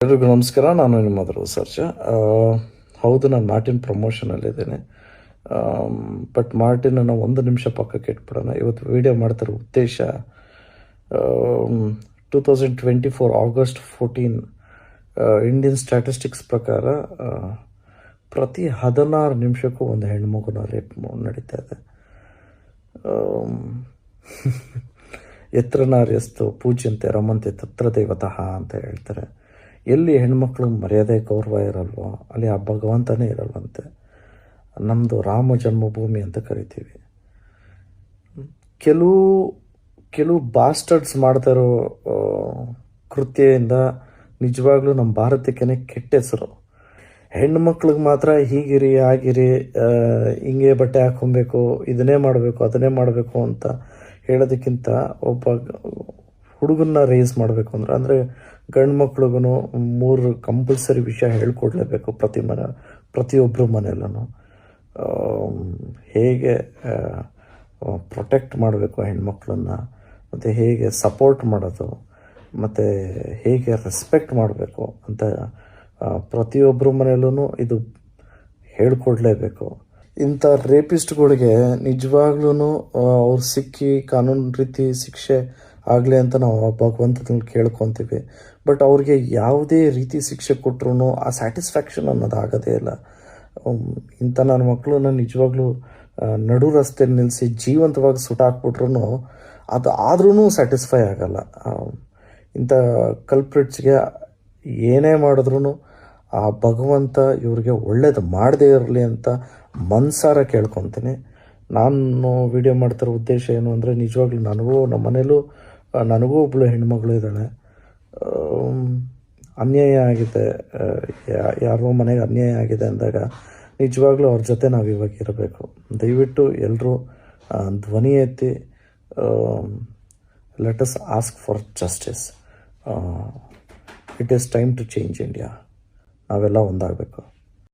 ಎಲ್ರಿಗೂ ನಮಸ್ಕಾರ. ನಾನು ನಿಮ್ಮ ಧ್ರುವ ಸರ್ಜ. ಹೌದು, ನಾನು ಮಾರ್ಟಿನ್ ಪ್ರಮೋಷನಲ್ಲಿದ್ದೇನೆ. ಬಟ್ ಮಾರ್ಟಿನನ್ನು ಒಂದು ನಿಮಿಷ ಪಕ್ಕಕ್ಕೆ ಇಟ್ಬಿಡೋಣ. ಇವತ್ತು ವಿಡಿಯೋ ಮಾಡ್ತಿರೋ ಉದ್ದೇಶ 2024 August 14 ಇಂಡಿಯನ್ ಸ್ಟ್ಯಾಟಿಸ್ಟಿಕ್ಸ್ ಪ್ರಕಾರ ಪ್ರತಿ 16 ನಿಮಿಷಕ್ಕೂ ಒಂದು ಹೆಣ್ಮಗುನ ರೇಪ್ ನಡೀತಾ ಇದೆ. ಎತ್ರ ನಾರ್ಯಸ್ತು ಪೂಜ್ಯಂತೆ ರಮಂತೆ ತತ್ರ ದೇವತಃ ಅಂತ ಹೇಳ್ತಾರೆ. ಎಲ್ಲಿ ಹೆಣ್ಮಕ್ಳು ಮರ್ಯಾದೆ ಗೌರವ ಇರಲ್ವೋ ಅಲ್ಲಿ ಆ ಭಗವಂತನೇ ಇರಲ್ವಂತೆ. ನಮ್ಮದು ರಾಮ ಜನ್ಮಭೂಮಿ ಅಂತ ಕರಿತೀವಿ. ಕೆಲವು ಬಾಸ್ಟರ್ಡ್ಸ್ ಮಾಡ್ತಾರೋ ಕೃತ್ಯದಿಂದ ನಿಜವಾಗ್ಲೂ ನಮ್ಮ ಭಾರತಕ್ಕೇ ಕೆಟ್ಟ ಹೆಸರು. ಹೆಣ್ಮಕ್ಳಿಗೆ ಮಾತ್ರ ಹೀಗಿರಿ ಆಗಿರಿ, ಹಿಂಗೆ ಬಟ್ಟೆ ಹಾಕೊಬೇಕು, ಇದನ್ನೇ ಮಾಡಬೇಕು ಅದನ್ನೇ ಮಾಡಬೇಕು ಅಂತ ಹೇಳೋದಕ್ಕಿಂತ ಒಬ್ಬ ಹುಡುಗನ್ನ ರೇಸ್ ಮಾಡಬೇಕು ಅಂದರೆ ಗಂಡು ಮಕ್ಳಿಗೂ 3 ಕಂಪಲ್ಸರಿ ವಿಷಯ ಹೇಳ್ಕೊಡ್ಲೇಬೇಕು. ಪ್ರತಿಯೊಬ್ಬರ ಮನೆಯಲ್ಲೂ ಹೇಗೆ ಪ್ರೊಟೆಕ್ಟ್ ಮಾಡಬೇಕು ಹೆಣ್ಮಕ್ಳನ್ನ, ಮತ್ತು ಹೇಗೆ ಸಪೋರ್ಟ್ ಮಾಡೋದು, ಮತ್ತು ಹೇಗೆ ರೆಸ್ಪೆಕ್ಟ್ ಮಾಡಬೇಕು ಅಂತ ಪ್ರತಿಯೊಬ್ಬರ ಮನೆಯಲ್ಲೂ ಇದು ಹೇಳ್ಕೊಡ್ಲೇಬೇಕು. ಇಂಥ ರೇಪಿಸ್ಟ್ಗಳಿಗೆ ನಿಜವಾಗ್ಲೂ ಅವ್ರು ಸಿಕ್ಕಿ ಕಾನೂನು ರೀತಿ ಶಿಕ್ಷೆ ಆಗಲಿ ಅಂತ ನಾವು ಭಗವಂತನಲ್ಲಿ ಕೇಳ್ಕೊತೀವಿ. ಬಟ್ ಅವ್ರಿಗೆ ಯಾವುದೇ ರೀತಿ ಶಿಕ್ಷೆ ಕೊಟ್ಟರು ಆ ಸ್ಯಾಟಿಸ್ಫ್ಯಾಕ್ಷನ್ ಅನ್ನೋದು ಆಗೋದೇ ಇಲ್ಲ. ಇಂಥ ನನ್ನ ಮಕ್ಕಳನ್ನ ನಿಜವಾಗ್ಲೂ ನಡು ರಸ್ತೆಯಲ್ಲಿ ನಿಲ್ಲಿಸಿ ಜೀವಂತವಾಗಿ ಸುಟ್ಟಾಕ್ಬಿಟ್ರು ಅದು ಆದ್ರೂ ಸ್ಯಾಟಿಸ್ಫೈ ಆಗಲ್ಲ. ಇಂಥ ಕಲ್ಪ್ರಿಟ್ಸ್ಗೆ ಏನೇ ಮಾಡಿದ್ರೂ ಆ ಭಗವಂತ ಇವ್ರಿಗೆ ಒಳ್ಳೇದು ಮಾಡದೇ ಇರಲಿ ಅಂತ ಮನಸಾರ ಕೇಳ್ಕೊತೀನಿ. ನಾನು ವಿಡಿಯೋ ಮಾಡ್ತಿರೋ ಉದ್ದೇಶ ಏನು ಅಂದರೆ, ನಿಜವಾಗ್ಲೂ ನಮ್ಮ ಮನೇಲೂ ನನಗೂ ಒಬ್ಬಳು ಹೆಣ್ಮಗಳು ಇದ್ದಾಳೆ. ಅನ್ಯಾಯ ಆಗಿದೆ, ಯಾರೋ ಮನೆಗೆ ಅನ್ಯಾಯ ಆಗಿದೆ ಅಂದಾಗ ನಿಜವಾಗ್ಲೂ ಅವ್ರ ಜೊತೆ ನಾವು ಇವಾಗ ಇರಬೇಕು. ದಯವಿಟ್ಟು ಎಲ್ಲರೂ ಧ್ವನಿ ಎತ್ತಿ let us ask for justice. It is time to change India. ನಾವೆಲ್ಲ ಒಂದಾಗಬೇಕು.